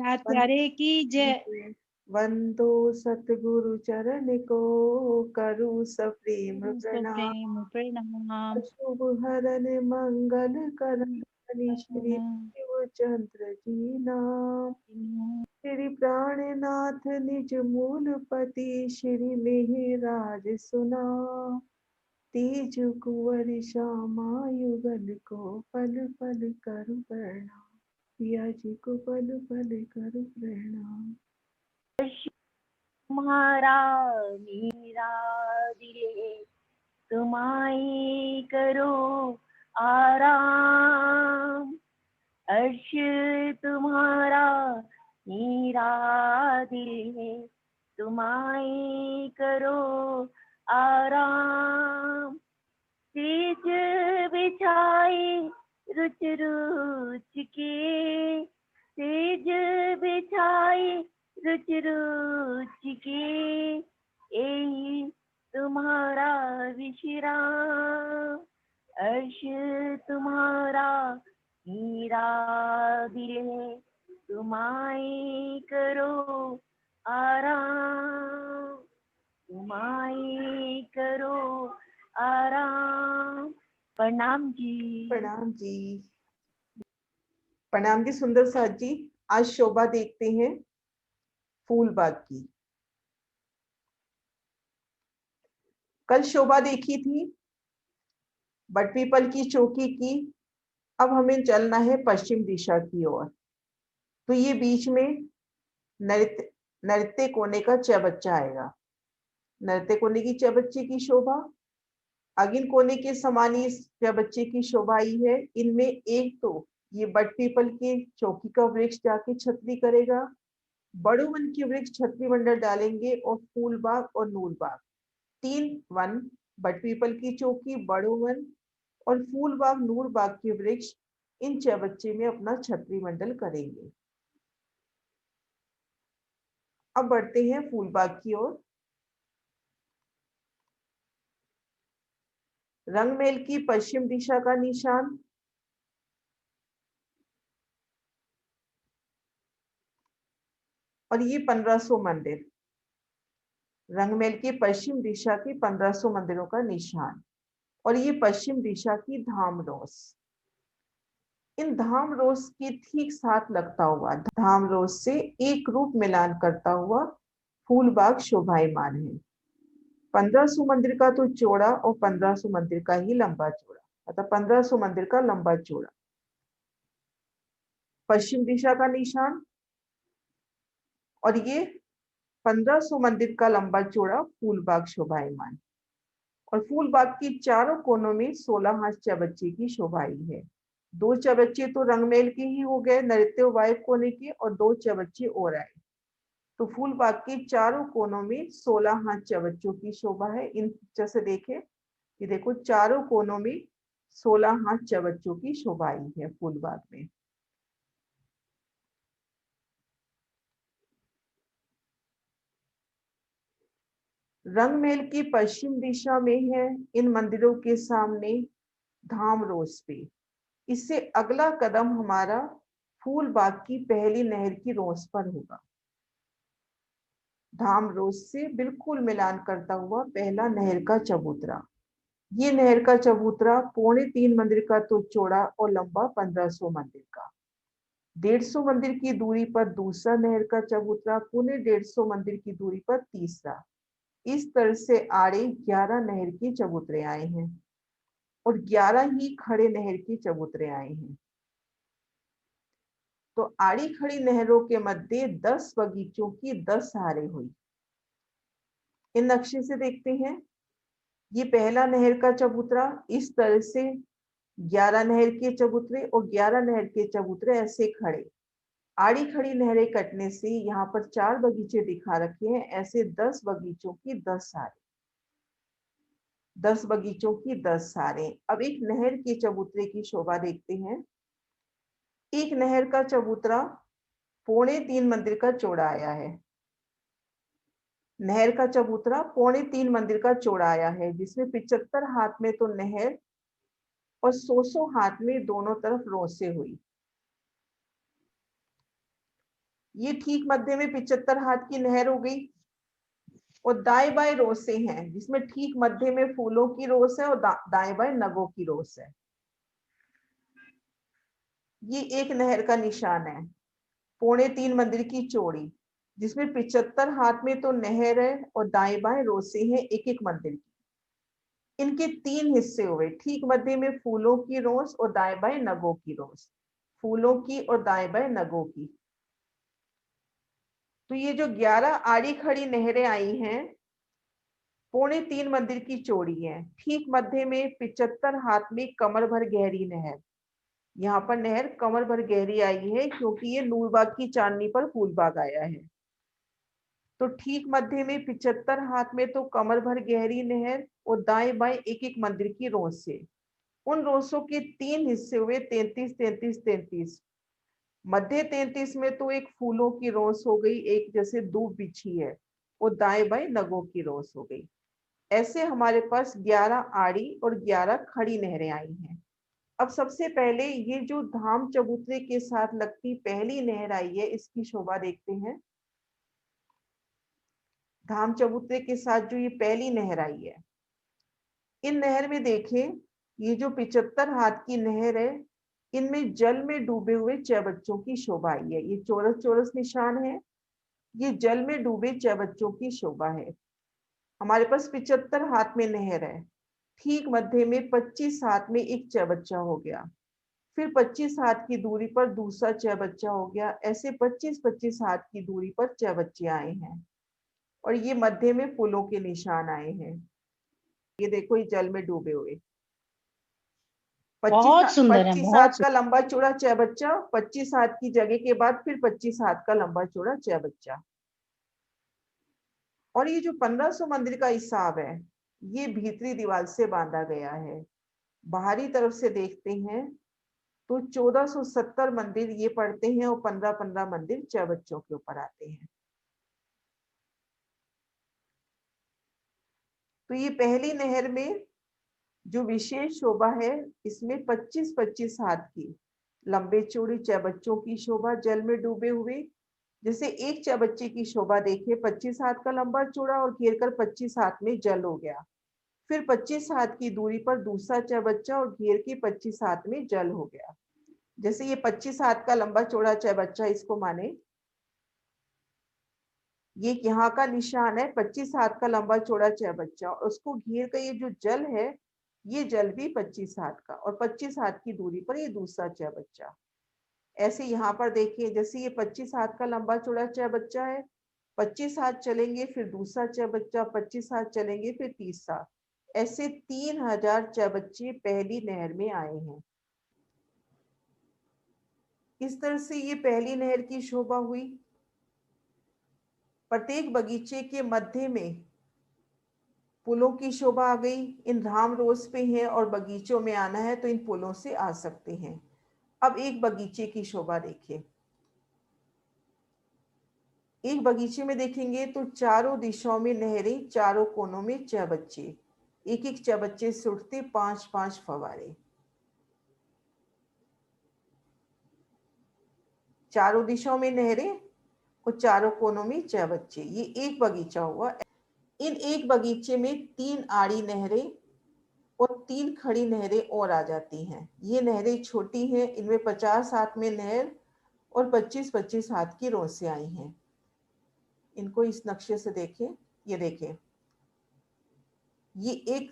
प्यारे की जय। वंदो सतगुरु चरण को, करु सप्रेम प्रणाम। प्रेम प्रणाम। शुभ हरन मंगल करन श्री शिव चंद्र जी नाम। श्री प्राणनाथ निज मूलपति, श्री मेहराज सुनाम। तेज कुंवर श्यामा युगल को, पल पल करु प्रणाम। पिया जी को पल पल करु प्रणाम। तुम्हारा मेरा दिले, तुम्हारी करो आराम। अर्श तुम्हारा मेरा दिल है, तुम्हारी करो आराम। सेज बिछाए रुच रुच के, सेज बिछाए रुच रुच के, यही तुम्हारा विश्राम। अर्श तुम्हारा मेरा दिल है, तुम्हारी करो आराम, तुम्हारी करो आराम। प्रणाम जी। प्रणाम जी। प्रणाम जी सुंदर साथ जी। आज शोभा देखते हैं फूलबाग की। कल शोभा देखी थी बटपीपल की चौकी की। अब हमें चलना है पश्चिम दिशा की ओर। तो ये बीच में नृत्य नृत्य कोने का चबच्चा आएगा। नृत्य कोने की चबच्चे की शोभा अगिन कोने के समान ही चबच्चे की शोभा आई है। इनमें एक तो ये बटपीपल के चौकी का वृक्ष जाके छतरी करेगा, बड़ो वन के वृक्ष छतरी मंडल डालेंगे, और फूलबाग और नूरबाग तीन वन, बटपीपल की चौकी, बड़ो वन और फूलबाग नूरबाग के वृक्ष इन चबच्चे में अपना छतरी मंडल करेंगे। अब बढ़ते हैं फूलबाग की ओर। रंगमहल की पश्चिम दिशा का निशान और ये 1500 मंदिर, रंगमहल की पश्चिम दिशा की 1500 मंदिरों का निशान, और ये पश्चिम दिशा की धाम रोस। इन धाम रोस के ठीक साथ लगता हुआ, धाम रोस से एक रूप मिलान करता हुआ फूलबाग शोभायमान है। 1500 मंदिर का तो चौड़ा और 1500 मंदिर का ही लंबा चौड़ा, मतलब 1500 मंदिर का लंबा चौड़ा। पश्चिम दिशा का निशान और ये 1500 मंदिर का लंबा चौड़ा फूलबाग शोभायमान, और फूलबाग की चारों कोनों में 16 हाथ चबच्चे की शोभाई है। 2 चबच्चे तो रंगमहल के ही हो गए, नृत्य वायु कोने के, और 2 चबच्चे और आए। तो फूलबाग के चारों कोनों में 16 हाथ चबच्चों की शोभा है। इन पिक्चर से देखे, ये देखो चारों कोनों में 16 हाथ चबच्चों की शोभाई है फूलबाग में। रंगमहल की पश्चिम दिशा में है इन मंदिरों के सामने धाम रोस पे। इससे अगला कदम हमारा फूलबाग की पहली नहर की रोस पर होगा। धाम रोस से बिल्कुल मिलान करता हुआ पहला नहर का चबूतरा। ये नहर का चबूतरा 3.25 मंदिर का तो चौड़ा और लंबा 1500 मंदिर का। 150 मंदिर की दूरी पर दूसरा नहर का चबूतरा, 150 मंदिर की दूरी पर तीसरा। इस तरह से आड़े 11 नहर के चबूतरे आए हैं, और 11 ही खड़े नहर के चबूतरे आए हैं। तो आड़ी खड़ी नहरों के मध्य 10 बगीचों की 10 हारें हुई। इन नक्शे से देखते हैं, ये पहला नहर का चबूतरा, इस तरह से 11 नहर के चबूतरे और 11 नहर के चबूतरे ऐसे खड़े। आड़ी खड़ी नहरें कटने से यहाँ पर 4 बगीचे दिखा रखे हैं, ऐसे 10 बगीचों की 10 हारें, 10 बगीचों की 10 हारें। अब एक नहर के चबूतरे की शोभा देखते हैं। एक नहर का चबूतरा 3.25 मंदिर का चौड़ा आया है। नहर का चबूतरा 3.25 मंदिर का चौड़ा आया है, जिसमें 75 हाथ में तो नहर और 100 हाथ में दोनों तरफ रोसे हुई। ये ठीक मध्य में 75 हाथ की नहर हो गई और दाएं बाएं रोसे हैं जिसमें ठीक मध्य में फूलों की रोस है और दाएं बाएं नगों की रोस है। ये एक नहर का निशान है, 3.25 मंदिर की चौड़ी, जिसमें 75 हाथ में तो नहर है और दाएं बाएं रोसे हैं एक एक मंदिर की। इनके 3 हिस्से हुए, ठीक मध्य में फूलों की रोस और दाएं बाएं नगों की रोस, फूलों की और दाएं बाएं नगों की। तो ये जो 11 आड़ी खड़ी नहरें आई हैं 3.25 मंदिर की चौड़ी है, ठीक मध्य में 75 हाथ में कमर भर गहरी नहर। यहाँ पर नहर कमर भर गहरी आई है क्योंकि ये नूरबाग की चांदनी पर फूलबाग आया है। तो ठीक मध्य में 75 हाथ में तो कमर भर गहरी नहर और दाएं बाएं एक एक मंदिर की रोस से। उन रोसों के 3 हिस्से हुए, 33 33 33। मध्य 33 में तो एक फूलों की रोस हो गई, एक जैसे दूब बिछी है, और दाएं बाएं नगों की रोस हो गई। ऐसे हमारे पास 11 आड़ी और 11 खड़ी नहरें आई हैं। अब सबसे पहले ये जो धाम चबूतरे के साथ लगती पहली नहर आई है, इसकी शोभा देखते हैं। धाम चबूतरे के साथ जो ये पहली नहर आई है, इन नहर में देखें, ये जो 75 हाथ की नहर है, इनमें जल में डूबे हुए 6 बच्चों की शोभा आई है। ये चौरस चौरस निशान है, ये जल में डूबे 6 बच्चों की शोभा है। हमारे पास 75 हाथ में नहर है, ठीक मध्य में 25 हाथ में एक 6 बच्चा हो गया, फिर 25 हाथ की दूरी पर दूसरा 6 बच्चा हो गया। ऐसे 25-25 हाथ की दूरी पर 6 बच्चे आए हैं और ये मध्य में फूलों के निशान आए हैं। ये देखो, ये जल में डूबे हुए। बहुत सुंदर है, 25 बहुत हाथ का लंबा चौड़ा 6 बच्चा, 25 हाथ की जगह के बाद फिर 25 हाथ का लंबा चौड़ा 6 बच्चा। और ये जो 1500 मंदिर का हिसाब है, ये भीतरी दीवार से बांधा गया है। बाहरी तरफ से देखते हैं तो 1470 मंदिर ये पड़ते हैं और 15-15 मंदिर 6 बच्चों के ऊपर आते हैं। तो ये पहली नहर में जो विशेष शोभा है, इसमें 25-25 हाथ की लंबे चौड़ी 6 बच्चों की शोभा जल में डूबे हुए। जैसे एक 6 बच्चे की शोभा देखिए, 25 हाथ का लंबा चौड़ा और घेर कर 25 हाथ में जल हो गया। फिर 25 हाथ की दूरी पर दूसरा 6 बच्चा और घेर के 25 हाथ में जल हो गया। जैसे ये 25 हाथ का लंबा चौड़ा 6 बच्चा, इसको माने ये यहाँ का निशान है, 25 हाथ का लंबा चौड़ा 6 बच्चा, और उसको घेर का ये जो जल है, ये जल भी 25 हाथ का, और 25 हाथ की दूरी पर ये दूसरा 6 बच्चा। ऐसे यहाँ पर देखिए, जैसे ये 25 हाथ का लंबा चौड़ा 6 बच्चा है, 25 हाथ चलेंगे फिर दूसरा 6 बच्चा, 25 हाथ चलेंगे फिर तीसरा। ऐसे 3000 6 बच्चे पहली नहर में आए हैं। इस तरह से ये पहली नहर की शोभा हुई। प्रत्येक बगीचे के मध्य में पुलों की शोभा आ गई। इन धाम रोज पे हैं और बगीचों में आना है तो इन पुलों से आ सकते हैं। अब एक बगीचे की शोभा देखिए। एक बगीचे में देखेंगे तो चारों दिशाओं में नहरें, चारों कोनों में 6 बच्चे, एक एक 6 बच्चे से उठते 5-5 फवारे। चारों दिशाओं में नहरें और चारों कोनों में 6 बच्चे, ये एक बगीचा हुआ। इन एक बगीचे में 3 आड़ी नहरें और 3 खड़ी नहरें और आ जाती हैं। ये नहरें छोटी हैं, इनमें 50 हाथ में नहर और 25-25 हाथ की रोसे आई हैं। इनको इस नक्शे से देखें, ये देखें, ये एक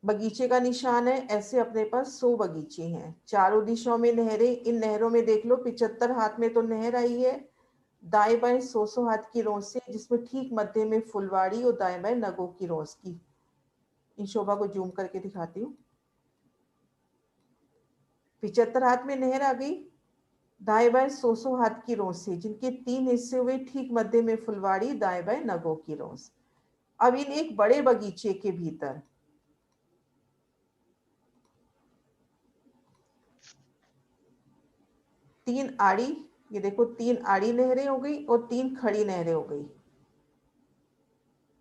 बगीचे का निशान है। ऐसे अपने पास 100 बगीचे हैं, चारों दिशाओं में नहरें। इन नहरों में देख लो, 75 हाथ में तो नहर आई है, दाएं बाएं 100 हाथ की रोसे, जिसमें ठीक मध्य में फुलवाड़ी और दाएं बाएं नगों की रोस की। इन शोभा को जूम करके दिखाती हूँ। 75 हाथ में नहर आ गई, दाएं बाएं 100 हाथ की रोसे, जिनके 3 हिस्से हुए, ठीक मध्य में फुलवाड़ी, दाएं बाएं नगों की रोस। अब इन एक बड़े बगीचे के भीतर तीन आड़ी, ये देखो 3 आड़ी नहरें हो गई और 3 खड़ी नहरें हो गई।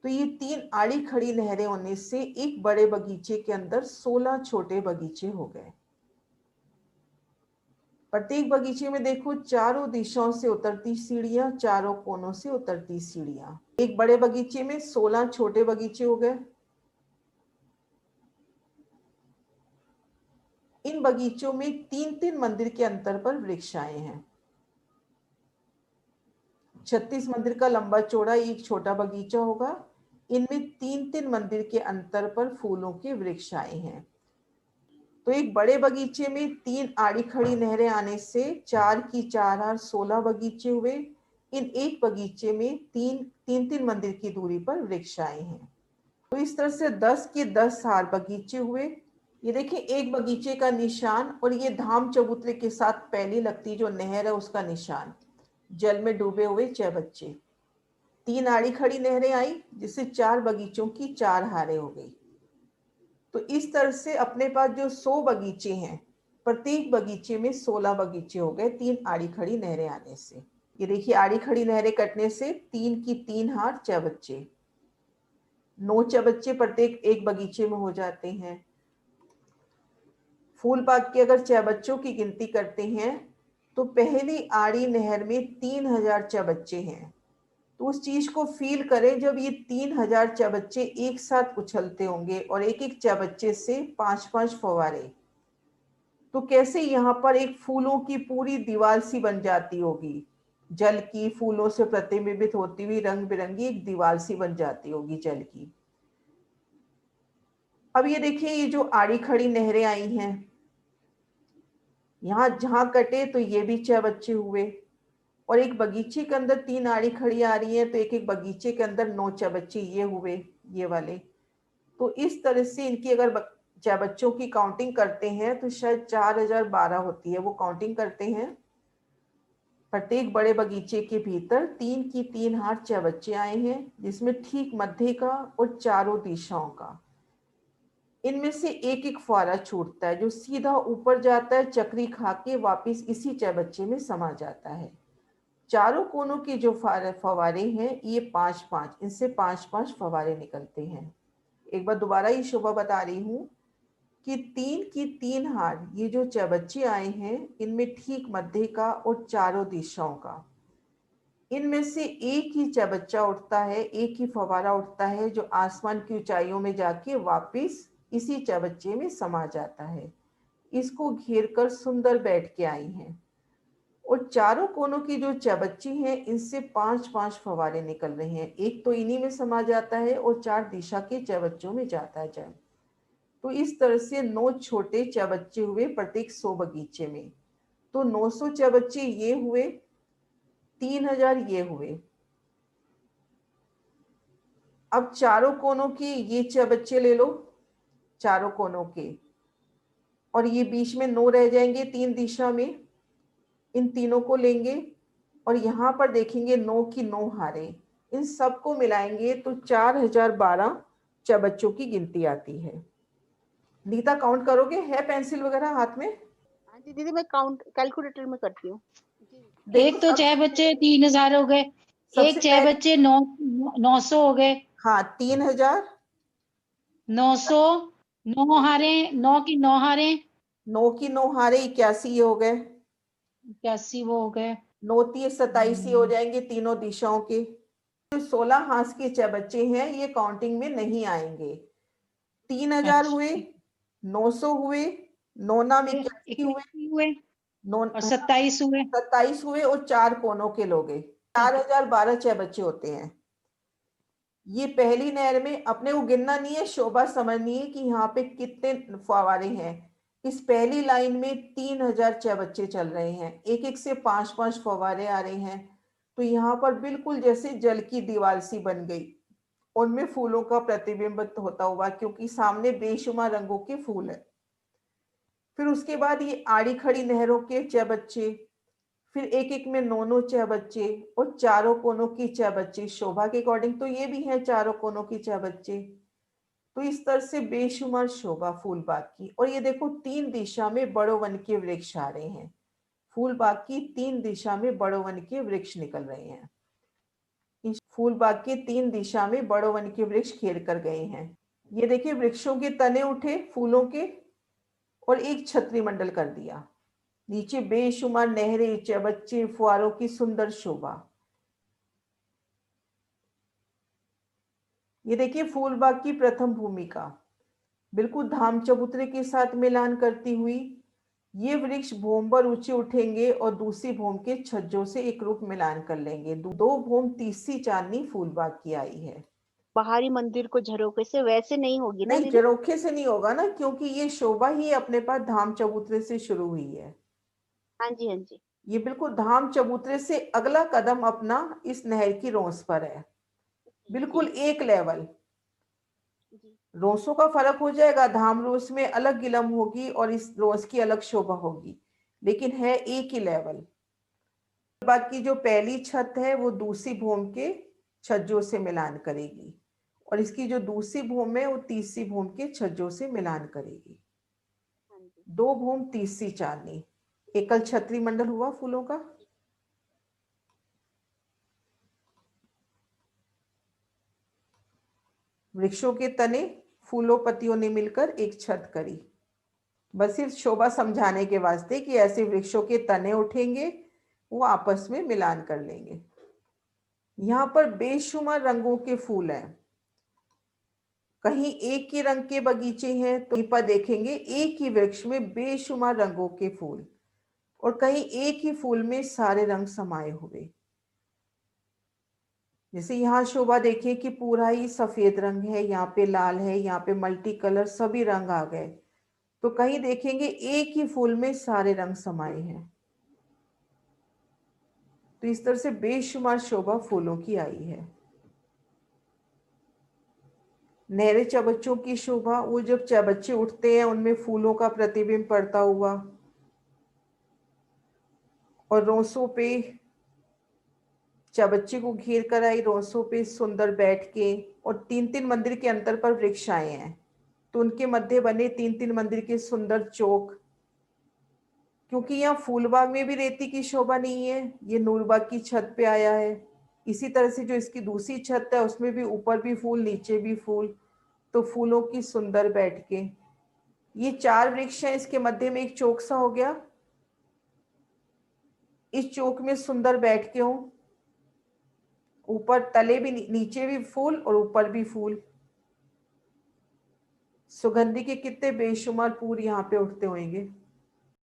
तो ये 3 आड़ी खड़ी नहरें होने से एक बड़े बगीचे के अंदर 16 छोटे बगीचे हो गए। प्रत्येक बगीचे में देखो चारों दिशाओं से उतरती सीढ़ियां, चारों कोनों से उतरती सीढ़ियां। एक बड़े बगीचे में 16 छोटे बगीचे हो गए। इन बगीचों में 3-3 मंदिर के अंतर पर वृक्ष आए हैं। 36 मंदिर का लंबा चौड़ा एक छोटा बगीचा होगा। इनमें 3-3 मंदिर के अंतर पर फूलों के वृक्ष आए हैं। तो एक बड़े बगीचे में 3 आड़ी खड़ी नहरें आने से 4 की 4 हार 16 बगीचे हुए। इन एक बगीचे में 3-3 मंदिर की दूरी पर वृक्ष आए हैं। तो इस तरह से 10 के 10 हार बगीचे हुए। ये देखिए एक बगीचे का निशान, और ये धाम चबूतरे के साथ पहली लगती जो नहर है उसका निशान। जल में डूबे हुए 6 बच्चे। 3 आड़ी खड़ी नहरें आई जिससे 4 बगीचों की 4 हारें हो गई। तो इस तरह से अपने पास जो 100 बगीचे हैं, प्रत्येक बगीचे में 16 बगीचे हो गए 3 आड़ी खड़ी नहरें आने से। ये देखिए आड़ी खड़ी नहरें कटने से 3 की 3 हार 6 बच्चे, 9 बच्चे प्रत्येक एक बगीचे में हो जाते हैं। फूल बाग की अगर 6 बच्चों की गिनती करते हैं तो पहली आड़ी नहर में 3000 बच्चे हैं। तो उस चीज को फील करें जब ये 3000 बच्चे एक साथ उछलते होंगे और एक एक बच्चे से 5-5 फव्वारे, तो कैसे यहाँ पर एक फूलों की पूरी दीवार सी बन जाती होगी। जल की फूलों से प्रतिबिंबित होती हुई रंग बिरंगी एक दीवार सी बन जाती होगी जल की। अब ये देखिए ये जो आड़ी खड़ी नहरें आई हैं, यहाँ जहां कटे तो ये भी 6 बच्चे हुए, और एक बगीचे के अंदर 3 आड़ी खड़ी आ रही है तो एक एक बगीचे के अंदर 9 बच्चे ये हुए, ये वाले। तो इस तरह से इनकी अगर बच्चों की काउंटिंग करते हैं तो शायद 4012 होती है, वो काउंटिंग करते हैं। प्रत्येक बड़े बगीचे के भीतर 3 की 3 हार बच्चे आए हैं, जिसमें ठीक मध्य का और चारों दिशाओं का। इनमें से एक एक फुहारा छूटता है जो सीधा ऊपर जाता है, चक्री खा के वापिस इसी बच्चे में समा जाता है। चारों कोनों की जो फवारे हैं ये 5-5, इनसे 5-5 फवारे निकलते हैं। एक बार दोबारा ये शोभा बता रही हूँ कि 3 की 3 हार ये जो बच्चे आए हैं इनमें ठीक मध्य का और चारों दिशाओं का। इनमें से एक ही बच्चा उठता है, एक ही फवारा उठता है जो आसमान की ऊंचाइयों में जाके वापिस इसी बच्चे में समा जाता है। इसको घेर कर सुंदर बैठ के आई हैं, और चारों कोनों की जो बच्ची हैं इनसे 5-5 फवारे निकल रहे हैं। एक तो इन्हीं में समा जाता है और 4 दिशा के बच्चों में जाता है जल। तो इस तरह से 9 छोटे बच्चे हुए प्रत्येक 100 बगीचे में। तो 900 बच्चे ये हुए, 3000 ये हुए। अब चारों कोनों की ये बच्चे ले लो, चारों कोनों के, और ये बीच में 9 रह जाएंगे 3 दिशा में। इन तीनों को लेंगे और यहाँ पर देखेंगे 9 की 9 हारे, इन सबको मिलाएंगे तो 4012 बच्चों की गिनती आती है। नीता काउंट करोगे? है पेंसिल वगैरह हाथ में? हाँ जी दीदी, मैं काउंट कैलकुलेटर में करती हूँ। एक तो 6 बच्चे 3000 हो गए, एक 6 बच्चे 900 हो गए। हाँ 3000, 900, 9 हारे, 9 की 9 हारे, 9 की 9 हारे 81 हो गए, 81 वो हो गए, 9 3 27 हो जाएंगे तीनों दिशाओं के। जो 16 हाथ के बच्चे हैं ये काउंटिंग में नहीं आएंगे। 3000 हुए, 900 हुए, 9 नाम 81 हुए, और 27 हुए, 27 हुए, और 4 कोनों के लोग 4012 बच्चे होते हैं। ये पहली नहर में अपने को गिनना नहीं है, शोभा समझनी है कि यहाँ पे कितने फवारे हैं। इस पहली लाइन में 3000 बच्चे चल रहे हैं, एक एक से 5-5 फवारे आ रहे हैं। तो यहाँ पर बिल्कुल जैसे जल की दीवार सी बन गई, उनमें फूलों का प्रतिबिंब होता हुआ, क्योंकि सामने बेशुमार रंगों के फूल है। फिर उसके बाद ये आड़ी खड़ी नहरों के बच्चे, फिर एक एक में 9 बच्चे, और चारों कोनों की बच्चे शोभा के अकॉर्डिंग तो ये भी है चारों कोनों की बच्चे। तो इस तरह से बेशुमार शोभा फूल बाग की। और ये देखो 3 दिशा में बड़ो वन के वृक्ष आ रहे हैं, फूल बाग की 3 दिशा में बड़ो वन के वृक्ष निकल रहे हैं। इस फूल बाग के 3 दिशा में बड़ो वन के वृक्ष घेर कर गए हैं। ये देखिए वृक्षों के तने उठे फूलों के और एक छत्री मंडल कर दिया। नीचे बेशुमार नहरें, चबच्चे, फुहारों की सुंदर शोभा। ये देखिए फूलबाग की प्रथम भूमिका, बिल्कुल धाम चबूतरे के साथ मिलान करती हुई ये वृक्ष भूम पर ऊंचे उठेंगे और दूसरी भूम के छज्जों से एक रूप मिलान कर लेंगे। दो भूम तीसरी चांदनी फूलबाग की आई है। बाहरी मंदिर को झरोखे से वैसे नहीं होगी ना नहीं, दीदी? झरोखे से नहीं होगा ना, क्योंकि ये शोभा ही अपने पास धाम चबूतरे से शुरू हुई है। हाँ जी, हाँ जी। ये बिल्कुल धाम चबूतरे से अगला कदम अपना इस नहर की रोंस पर है, बिल्कुल एक लेवल। जी। रोंसों का फर्क हो जाएगा, धाम रोंस में अलग गिलम होगी और इस रोंस की अलग शोभा होगी, लेकिन है एक ही लेवल। बाकी जो पहली छत है वो दूसरी भूम के छज्जों से मिलान करेगी और इसकी जो दूसरी भूम है वो तीसरी भूम के छज्जों से मिलान करेगी। हाँ जी। दो भूम तीसरी चांदनी, एकल छत्री मंडल हुआ फूलों का। वृक्षों के तने फूलों पत्तियों ने मिलकर एक छत करी, बस सिर्फ शोभा समझाने के वास्ते कि ऐसे वृक्षों के तने उठेंगे, वो आपस में मिलान कर लेंगे। यहाँ पर बेशुमार रंगों के फूल हैं, कहीं एक ही रंग के बगीचे हैं तो कहीं पर देखेंगे एक ही वृक्ष में बेशुमार रंगों के फूल, और कहीं एक ही फूल में सारे रंग समाये हुए। जैसे यहाँ शोभा देखिए कि पूरा ही सफेद रंग है, यहाँ पे लाल है, यहाँ पे मल्टी कलर सभी रंग आ गए, तो कहीं देखेंगे एक ही फूल में सारे रंग समाये हैं। तो इस तरह से बेशुमार शोभा फूलों की आई है। नहरे चबच्चों की शोभा, वो जब चबच्चे उठते हैं उनमें फूलों का प्रतिबिंब पड़ता हुआ, और रोंसों पे चबच्चे को घेर कर आई, रोंसों पे सुंदर बैठ के, और 3-3 मंदिर के अंतर पर वृक्ष आए हैं तो उनके मध्य बने 3-3 मंदिर के सुंदर चौक। क्योंकि यहाँ फूलबाग में भी रेती की शोभा नहीं है, ये नूरबाग की छत पे आया है। इसी तरह से जो इसकी दूसरी छत है उसमें भी ऊपर भी फूल नीचे भी फूल, तो फूलों की सुंदर बैठ के ये 4 वृक्ष हैं, इसके मध्य में एक चौक सा हो गया, इस चौक में सुंदर बैठ के हूं, ऊपर तले भी नीचे भी फूल और ऊपर भी फूल। सुगंधी के कितने बेशुमार फूल यहाँ पे उठते होंगे।